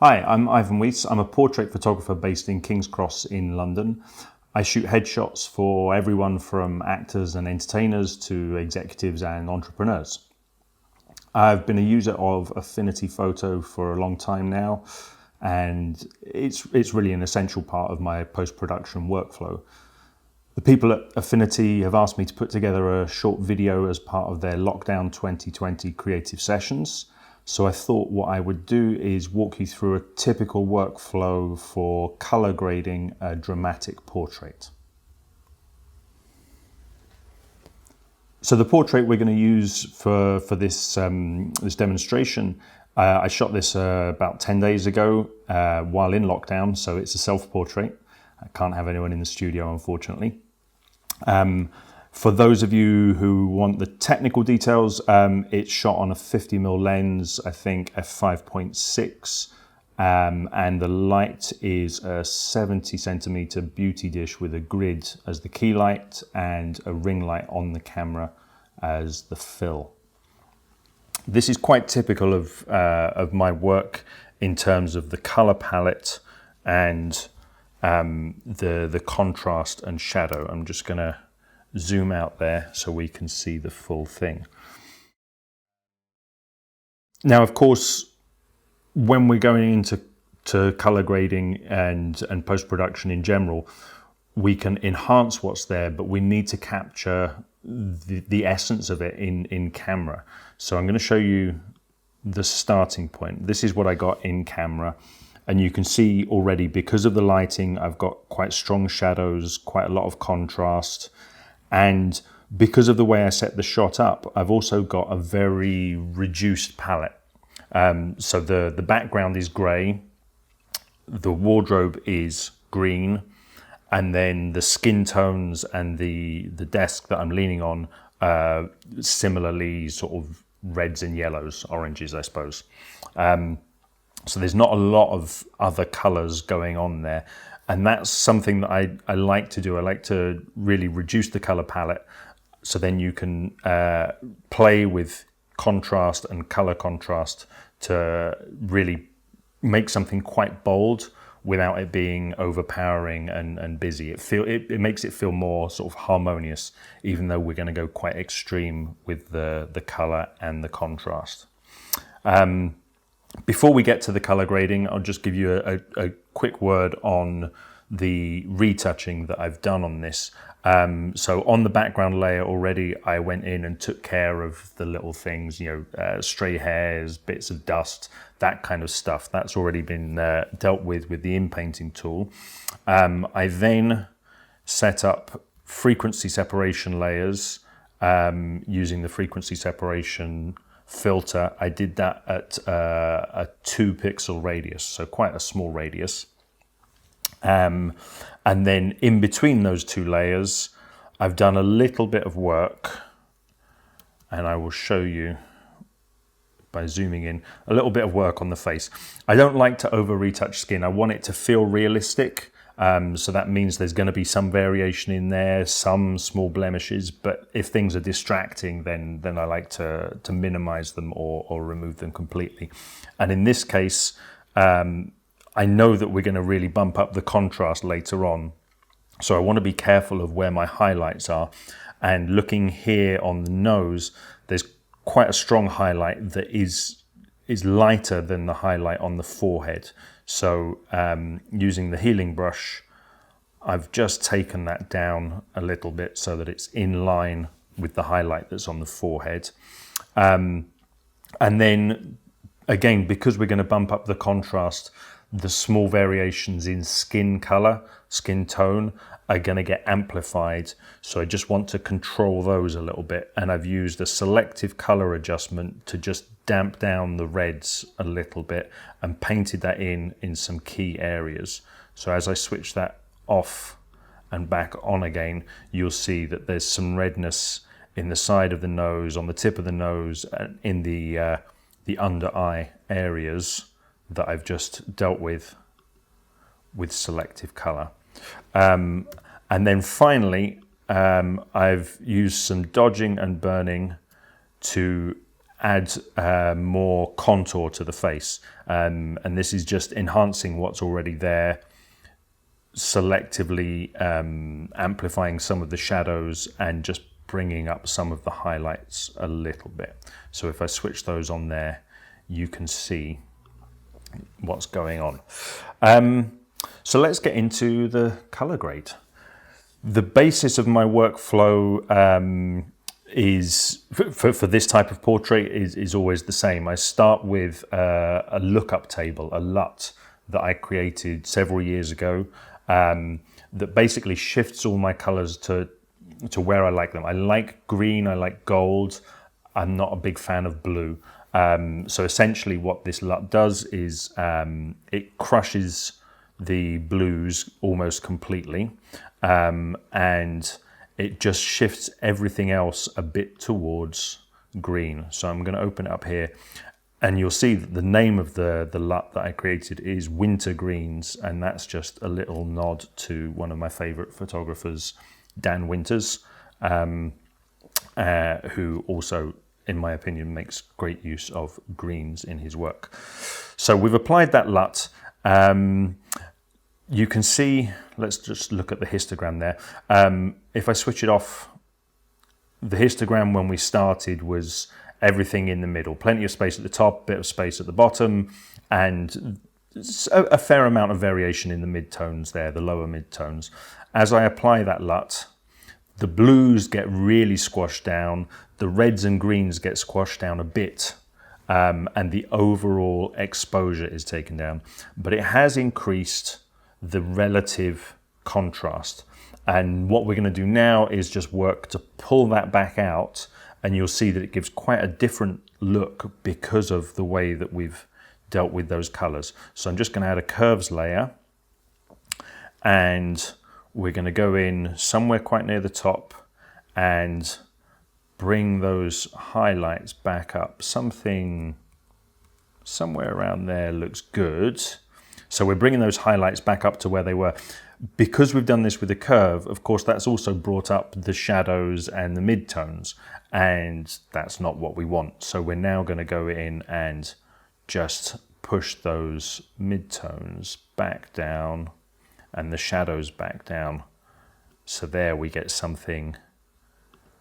Hi, I'm Ivan Weiss. I'm a portrait photographer based in King's Cross in London. I shoot headshots for everyone from actors and entertainers to executives and entrepreneurs. I've been a user of Affinity Photo for a long time now, and it's really an essential part of my post-production workflow. The people at Affinity have asked me to put together a short video as part of their Lockdown 2020 creative sessions. So I thought what I would do is walk you through a typical workflow for color grading a dramatic portrait. So the portrait we're going to use for this demonstration, I shot this about 10 days ago while in lockdown, so it's a self-portrait. I can't have anyone in the studio, unfortunately. For those of you who want the technical details, it's shot on a 50mm lens, I think f5.6, and the light is a 70cm beauty dish with a grid as the key light and a ring light on the camera as the fill. This is quite typical of my work in terms of the color palette and the contrast and shadow. I'm just going to zoom out there so we can see the full thing. Now, of course, when we're going into color grading and post-production in general, we can enhance what's there, but we need to capture the essence of it in camera. So I'm going to show you the starting point. This is what I got in camera. And you can see already, because of the lighting, I've got quite strong shadows, quite a lot of contrast. And because of the way I set the shot up, I've also got a very reduced palette. So the background is grey, the wardrobe is green, and then the skin tones and the desk that I'm leaning on similarly sort of reds and yellows, oranges, I suppose. So there's not a lot of other colours going on there. And that's something that I like to do. I like to really reduce the color palette so then you can play with contrast and color contrast to really make something quite bold without it being overpowering and busy. It makes it feel more sort of harmonious, even though we're going to go quite extreme with the color and the contrast. Before we get to the color grading, I'll just give you a quick word on the retouching that I've done on this. So on the background layer already, I went in and took care of the little things, stray hairs, bits of dust, that kind of stuff. That's already been dealt with the inpainting tool. I then set up frequency separation layers using the frequency separation filter. I did that at a 2 pixel radius, so quite a small radius. And then in between those two layers, I've done a little bit of work, and I will show you by zooming in, a little bit of work on the face. I don't like to over retouch skin. I want it to feel realistic. So that means there's going to be some variation in there, some small blemishes, but if things are distracting, then I like to minimize them or remove them completely. And in this case, I know that we're going to really bump up the contrast later on. So I want to be careful of where my highlights are. And looking here on the nose, there's quite a strong highlight that is lighter than the highlight on the forehead. So using the healing brush, I've just taken that down a little bit so that it's in line with the highlight that's on the forehead. And then again, because we're going to bump up the contrast, the small variations in skin color, skin tone are going to get amplified. So I just want to control those a little bit. And I've used a selective color adjustment to just damp down the reds a little bit and painted that in some key areas. So as I switch that off and back on again, you'll see that there's some redness in the side of the nose, on the tip of the nose, and in the under eye areas that I've just dealt with selective color. And then finally, I've used some dodging and burning to add more contour to the face. And this is just enhancing what's already there, selectively amplifying some of the shadows and just bringing up some of the highlights a little bit. So if I switch those on there, you can see what's going on. So let's get into the color grade. The basis of my workflow is for this type of portrait is always the same. I start with a lookup table, a LUT that I created several years ago, that basically shifts all my colors to where I like them. I like green, I like gold. I'm not a big fan of blue. So essentially what this LUT does is it crushes the blues almost completely, and it just shifts everything else a bit towards green. So I'm going to open it up here, and you'll see that the name of the LUT that I created is Winter Greens, and that's just a little nod to one of my favorite photographers, Dan Winters, who also, in my opinion, makes great use of greens in his work. So we've applied that LUT. You can see, let's just look at the histogram there. If I switch it off, the histogram when we started was everything in the middle. Plenty of space at the top, bit of space at the bottom, and a fair amount of variation in the midtones there, the lower midtones. As I apply that LUT, the blues get really squashed down, the reds and greens get squashed down a bit, and the overall exposure is taken down. But it has increased the relative contrast. And what we're going to do now is just work to pull that back out, and you'll see that it gives quite a different look because of the way that we've dealt with those colors. So I'm just going to add a curves layer, and we're going to go in somewhere quite near the top and bring those highlights back up. Somewhere around there looks good. So we're bringing those highlights back up to where they were. Because we've done this with a curve, of course, that's also brought up the shadows and the midtones, and that's not what we want. So we're now going to go in and just push those midtones back down and the shadows back down. So there we get something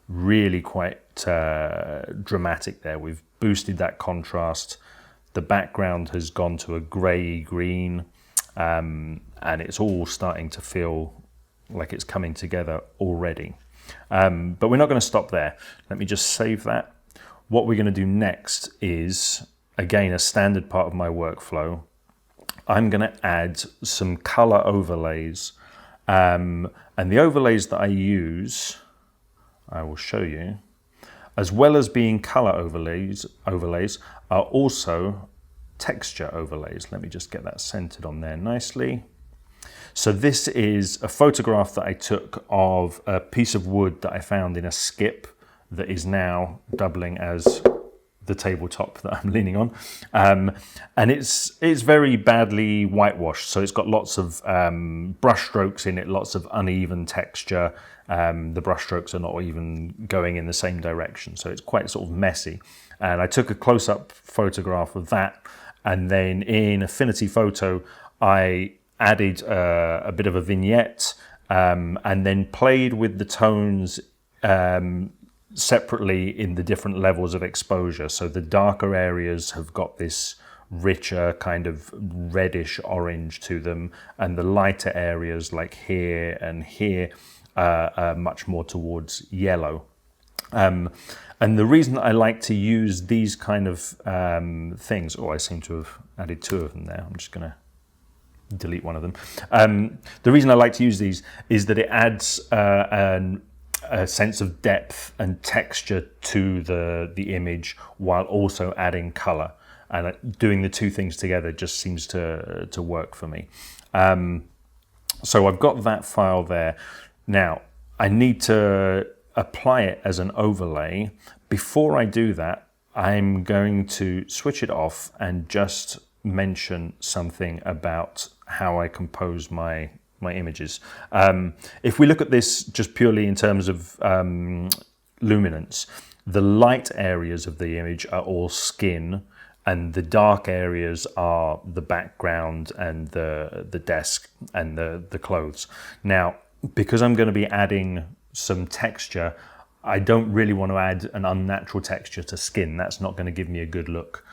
really quite dramatic there. We've boosted that contrast. The background has gone to a grey green, and it's all starting to feel like it's coming together already. But we're not going to stop there. Let me just save that. What we're going to do next is, again, a standard part of my workflow. I'm going to add some color overlays, and the overlays that I use, I will show you, as well as being color overlays are also texture overlays. Let me just get that centered on there nicely. So this is a photograph that I took of a piece of wood that I found in a skip that is now doubling as the tabletop that I'm leaning on. And it's very badly whitewashed. So it's got lots of brush strokes in it, lots of uneven texture. The brush strokes are not even going in the same direction. So it's quite sort of messy. And I took a close-up photograph of that. And then in Affinity Photo, I added a bit of a vignette, and then played with the tones separately in the different levels of exposure. So the darker areas have got this richer kind of reddish orange to them, and the lighter areas like here and here are much more towards yellow. And the reason I like to use these kind of things, I seem to have added two of them there. I'm just going to delete one of them. The reason I like to use these is that it adds a sense of depth and texture to the image while also adding color. And doing the two things together just seems to work for me. So I've got that file there. Now, I need to apply it as an overlay. Before I do that, I'm going to switch it off and just mention something about how I compose my images. If we look at this just purely in terms of luminance. The light areas of the image are all skin, and the dark areas are the background and the desk and the clothes. Now, because I'm going to be adding some texture, I don't really want to add an unnatural texture to skin. That's not going to give me a good look.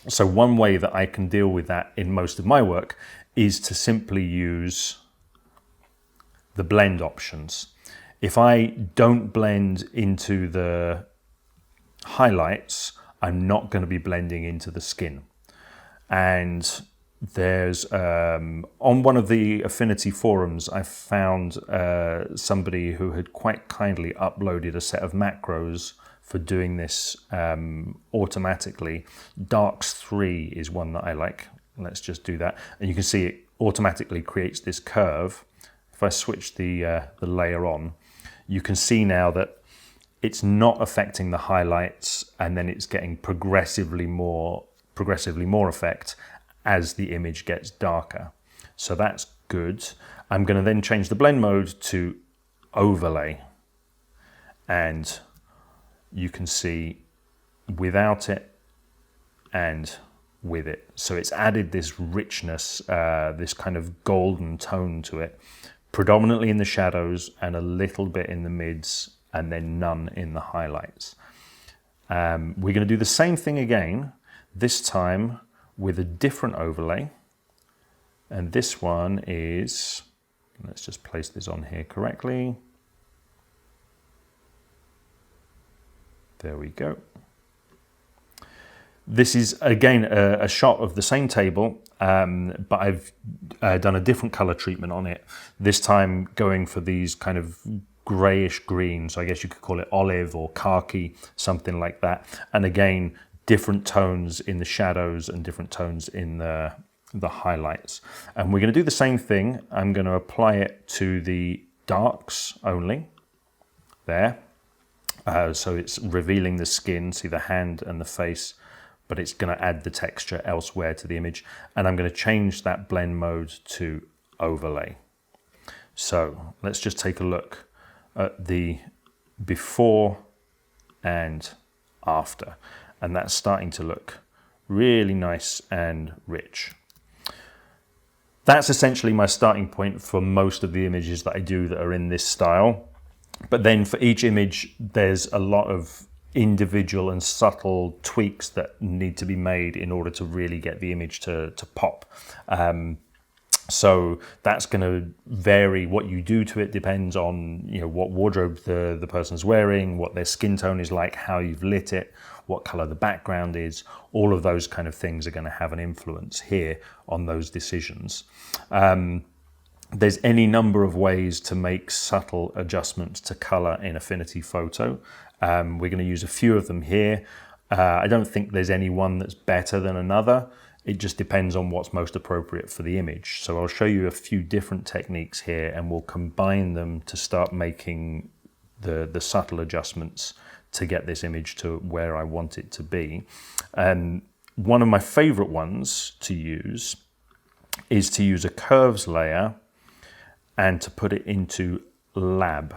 So one way that I can deal with that in most of my work is to simply use the blend options. If I don't blend into the highlights, I'm not going to be blending into the skin. And there's, on one of the Affinity forums, I found somebody who had quite kindly uploaded a set of macros for doing this automatically. Darks 3 is one that I like. Let's just do that. And you can see it automatically creates this curve. If I switch the layer on, you can see now that it's not affecting the highlights, and then it's getting progressively more effect as the image gets darker. So that's good. I'm going to then change the blend mode to overlay, and you can see without it and with it. So it's added this richness, this kind of golden tone to it, predominantly in the shadows and a little bit in the mids, and then none in the highlights. We're going to do the same thing again, this time with a different overlay. And this one is, let's just place this on here correctly. There we go. This is again a shot of the same table, but I've done a different color treatment on it. This time going for these kind of grayish green, so I guess you could call it olive or khaki, something like that. And again, different tones in the shadows and different tones in the highlights. And we're going to do the same thing. I'm going to apply it to the darks only, there. So it's revealing the skin, see the hand and the face, but it's going to add the texture elsewhere to the image. And I'm going to change that blend mode to overlay. So let's just take a look at the before and after. And that's starting to look really nice and rich. That's essentially my starting point for most of the images that I do that are in this style. But then for each image, there's a lot of individual and subtle tweaks that need to be made in order to really get the image to pop. So that's going to vary. What you do to it depends on, you know, what wardrobe the person's wearing, what their skin tone is like, how you've lit it, what color the background is. All of those kind of things are going to have an influence here on those decisions. There's any number of ways to make subtle adjustments to color in Affinity Photo. We're going to use a few of them here. I don't think there's any one that's better than another. It just depends on what's most appropriate for the image. So I'll show you a few different techniques here, and we'll combine them to start making the subtle adjustments to get this image to where I want it to be. And one of my favorite ones to use is to use a curves layer and to put it into lab.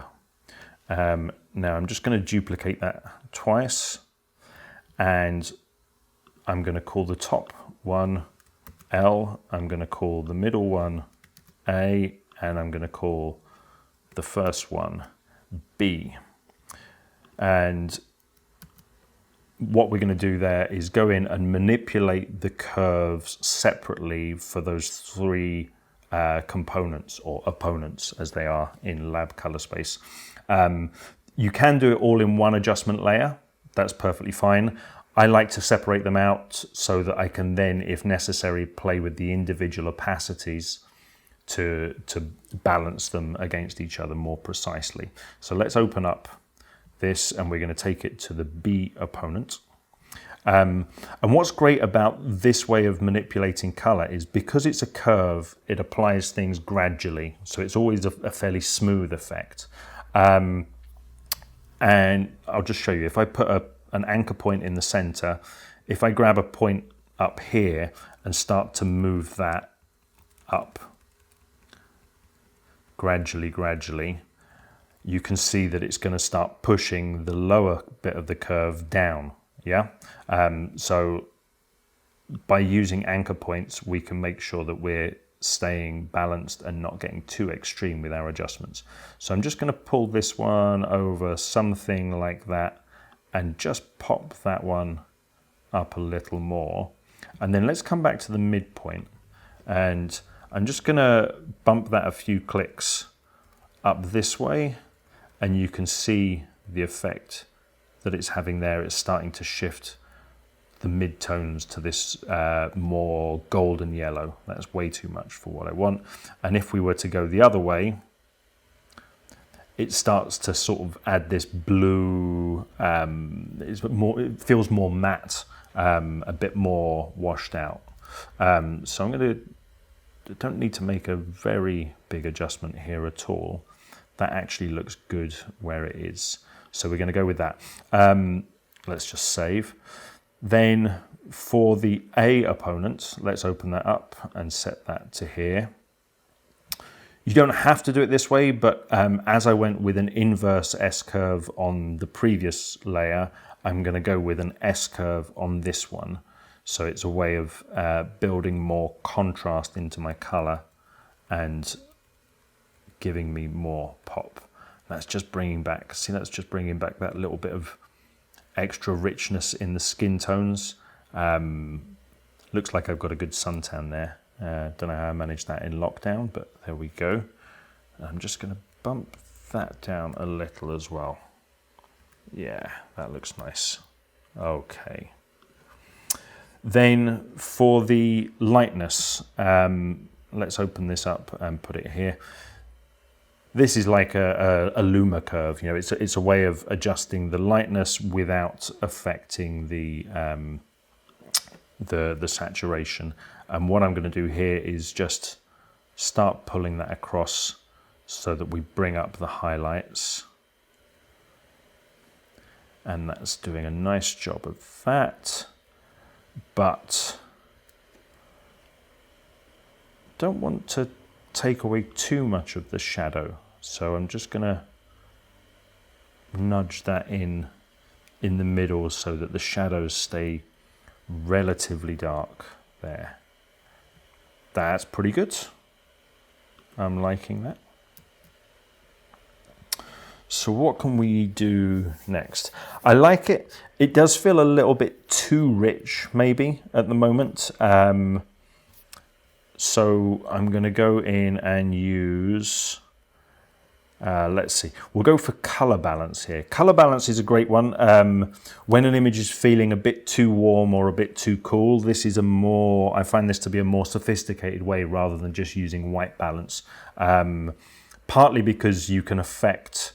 Now I'm just going to duplicate that twice, and I'm going to call the top one L, I'm going to call the middle one A, and I'm going to call the first one B. And what we're going to do there is go in and manipulate the curves separately for those three components, or opponents as they are in lab color space. You can do it all in one adjustment layer. That's perfectly fine. I like to separate them out so that I can then, if necessary, play with the individual opacities to balance them against each other more precisely. So let's open up this, and we're going to take it to the B opponent. And what's great about this way of manipulating color is because it's a curve, it applies things gradually. So it's always a fairly smooth effect. And I'll just show you. If I put an anchor point in the center, if I grab a point up here and start to move that up gradually, you can see that it's going to start pushing the lower bit of the curve down. Yeah. So by using anchor points, we can make sure that we're staying balanced and not getting too extreme with our adjustments. So I'm just going to pull this one over something like that and just pop that one up a little more. And then let's come back to the midpoint, and I'm just going to bump that a few clicks up this way, and you can see the effect that it's having there. It's starting to shift the midtones to this more golden yellow. That's way too much for what I want. And if we were to go the other way, it starts to sort of add this blue, it feels more matte, a bit more washed out. So I don't need to make a very big adjustment here at all. That actually looks good where it is. So we're going to go with that. Let's just save. Then for the A opponent, let's open that up and set that to here. You don't have to do it this way, but as I went with an inverse S-curve on the previous layer, I'm going to go with an S-curve on this one. So it's a way of building more contrast into my color and giving me more pop. That's just bringing back, see, that's just bringing back that little bit of extra richness in the skin tones. Looks like I've got a good suntan there. Don't know how I managed that in lockdown, but there we go. I'm just going to bump that down a little as well. Yeah, that looks nice. Okay. Then for the lightness, let's open this up and put it here. This is like a luma curve. You know, it's a way of adjusting the lightness without affecting the saturation. And what I'm going to do here is just start pulling that across so that we bring up the highlights. And that's doing a nice job of that. But don't want to take away too much of the shadow. So I'm just going to nudge that in the middle so that the shadows stay relatively dark there. That's pretty good. I'm liking that. So what can we do next? I like it. It does feel a little bit too rich maybe at the moment. So I'm going to go in and use, let's see, we'll go for color balance here. Color balance is a great one. When an image is feeling a bit too warm or a bit too cool, this is I find this to be a more sophisticated way rather than just using white balance. Partly because you can affect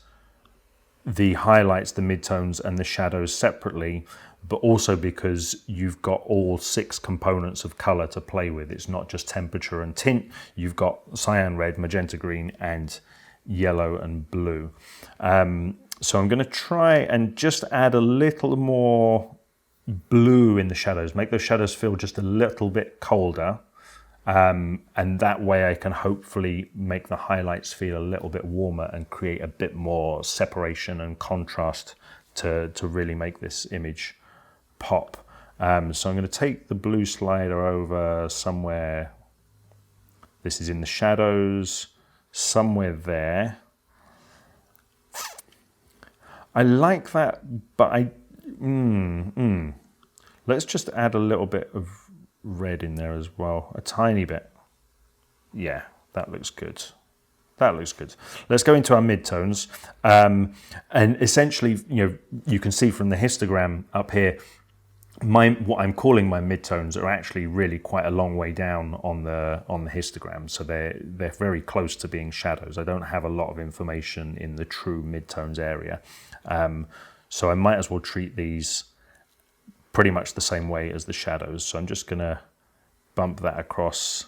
the highlights, the midtones and the shadows separately, but also because you've got all 6 components of color to play with. It's not just temperature and tint. You've got cyan, red, magenta, green, and yellow and blue. So I'm going to try and just add a little more blue in the shadows, make those shadows feel just a little bit colder. And that way I can hopefully make the highlights feel a little bit warmer and create a bit more separation and contrast to really make this image pop. So I'm going to take the blue slider over somewhere. This is in the shadows, somewhere there. I like that, but let's just add a little bit of red in there as well, a tiny bit. Yeah, that looks good. That looks good. Let's go into our midtones. And essentially, you can see from the histogram up here, what I'm calling my midtones are actually really quite a long way down on the histogram. So they're very close to being shadows. I don't have a lot of information in the true midtones area. So I might as well treat these pretty much the same way as the shadows. So I'm just gonna bump that across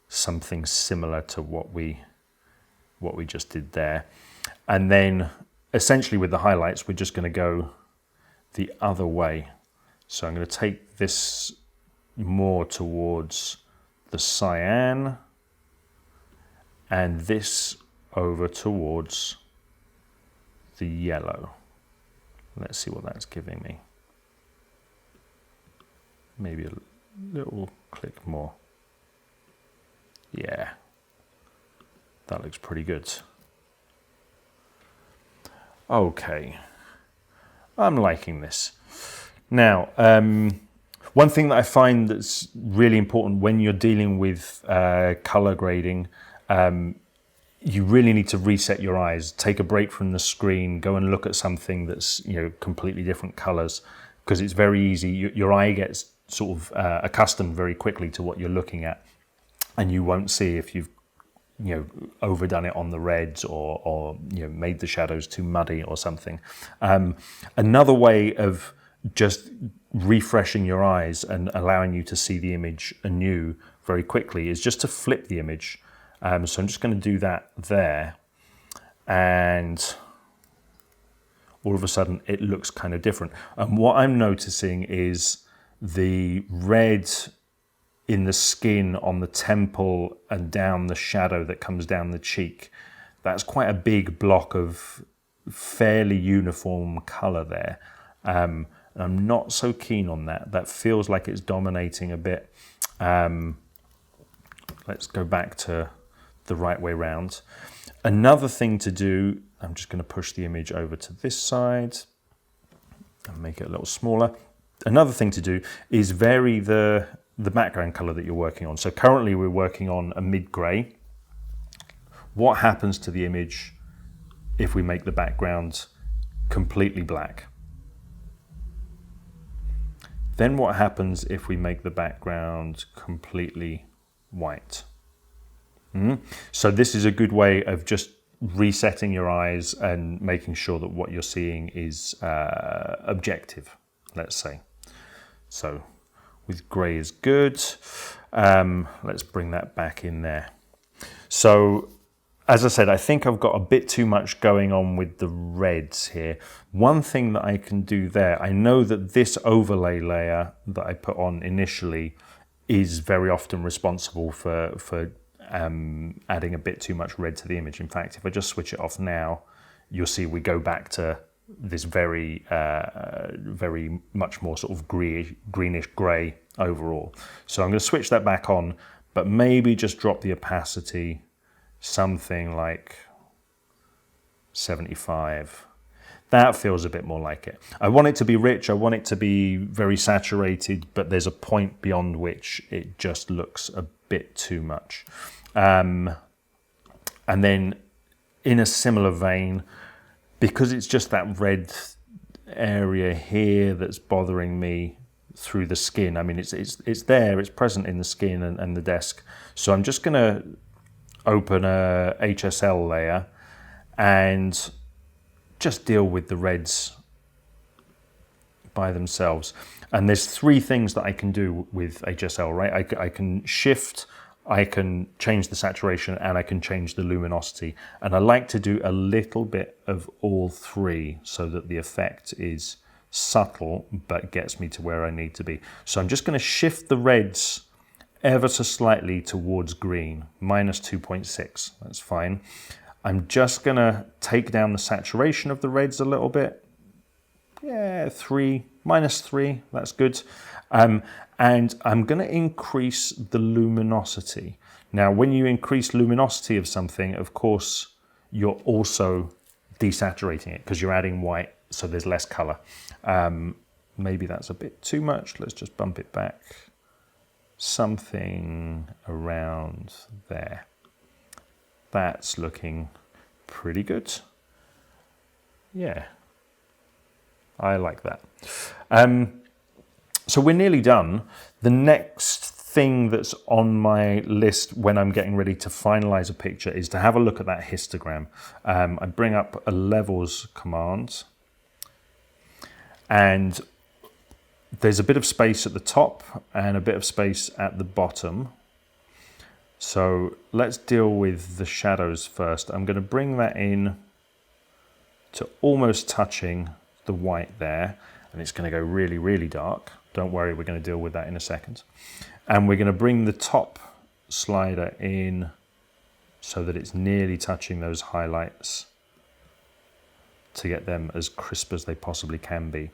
something similar to what we just did there. And then essentially with the highlights, we're just gonna go the other way. So I'm gonna take this more towards the cyan and this over towards the yellow. Let's see what that's giving me. Maybe a little click more. Yeah, that looks pretty good. Okay, I'm liking this. Now, one thing that I find that's really important when you're dealing with color grading, you really need to reset your eyes, take a break from the screen, go and look at something that's, you know, completely different colors, because it's very easy. Your eye gets sort of accustomed very quickly to what you're looking at, and you won't see if you've, you know, overdone it on the reds or you know, made the shadows too muddy or something. Another way of just refreshing your eyes and allowing you to see the image anew very quickly is just to flip the image. So I'm just going to do that there, and all of a sudden it looks kind of different. And what I'm noticing is the red in the skin on the temple and down the shadow that comes down the cheek. That's quite a big block of fairly uniform color there. And I'm not so keen on that. That feels like it's dominating a bit. Let's go back to the right way round. Another thing to do, I'm just going to push the image over to this side and make it a little smaller. Another thing to do is vary the background color that you're working on. So currently we're working on a mid-gray. What happens to the image if we make the background completely black? Then what happens if we make the background completely white? So this is a good way of just resetting your eyes and making sure that what you're seeing is objective, let's say. So with grey is good. Let's bring that back in there. So as I said, I think I've got a bit too much going on with the reds here. One thing that I can do there, I know that this overlay layer that I put on initially is very often responsible for adding a bit too much red to the image. In fact, if I just switch it off now, you'll see we go back to this very much more sort of greenish grey overall. So I'm going to switch that back on, but maybe just drop the opacity something like 75. That feels a bit more like it. I want it to be rich, I want it to be very saturated, but there's a point beyond which it just looks a bit too much. And then in a similar vein, because it's just that red area here that's bothering me through the skin. I mean, it's there, it's present in the skin and the desk. So I'm just gonna open a HSL layer and just deal with the reds by themselves. And there's three things that I can do with HSL, right? I can shift, I can change the saturation, and I can change the luminosity. And I like to do a little bit of all three so that the effect is subtle but gets me to where I need to be. So I'm just going to shift the reds ever so slightly towards green, minus 2.6, that's fine. I'm just going to take down the saturation of the reds a little bit. Yeah, minus 3, that's good. And I'm going to increase the luminosity. Now, when you increase luminosity of something, of course, you're also desaturating it because you're adding white, so there's less color. Maybe that's a bit too much. Let's just bump it back. Something around there. That's looking pretty good. Yeah, I like that. So we're nearly done. The next thing that's on my list when I'm getting ready to finalize a picture is to have a look at that histogram. I bring up a levels command, and there's a bit of space at the top and a bit of space at the bottom. So let's deal with the shadows first. I'm going to bring that in to almost touching the white there, and it's going to go really, really dark. Don't worry, we're going to deal with that in a second. And we're going to bring the top slider in so that it's nearly touching those highlights. to get them as crisp as they possibly can be.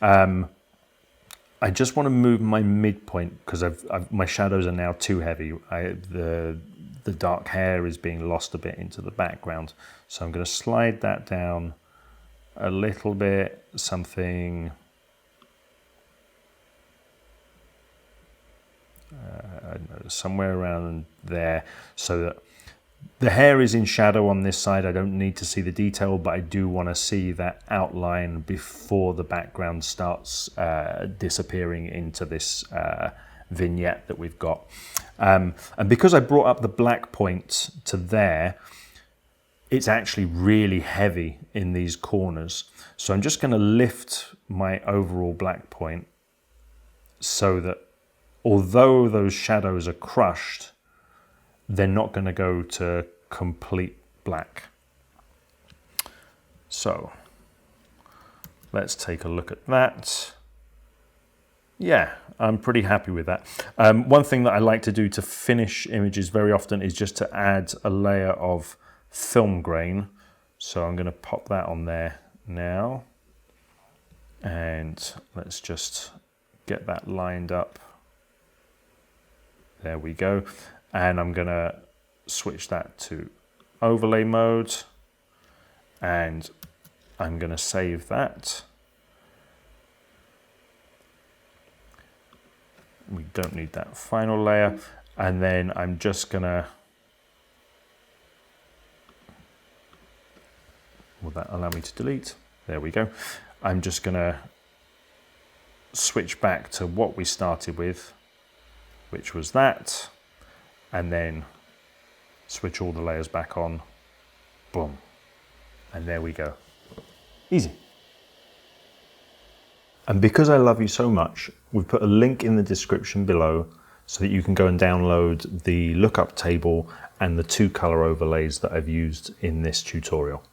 I just want to move my midpoint because my shadows are now too heavy. The dark hair is being lost a bit into the background. So I'm going to slide that down a little bit, something I don't know, somewhere around there, so that the hair is in shadow on this side. I don't need to see the detail, but I do want to see that outline before the background starts disappearing into this vignette that we've got. And because I brought up the black point to there, it's actually really heavy in these corners. So I'm just going to lift my overall black point so that although those shadows are crushed, they're not going to go to complete black. So let's take a look at that. Yeah, I'm pretty happy with that. One thing that I like to do to finish images very often is just to add a layer of film grain. So I'm going to pop that on there now. And let's just get that lined up. There we go. And I'm going to switch that to overlay mode, and I'm going to save that. We don't need that final layer. And then I'm just going to, will that allow me to delete? There we go. I'm just going to switch back to what we started with, which was that. And then switch all the layers back on, boom, and there we go. Easy. And because I love you so much, we've put a link in the description below so that you can go and download the lookup table and the 2 color overlays that I've used in this tutorial.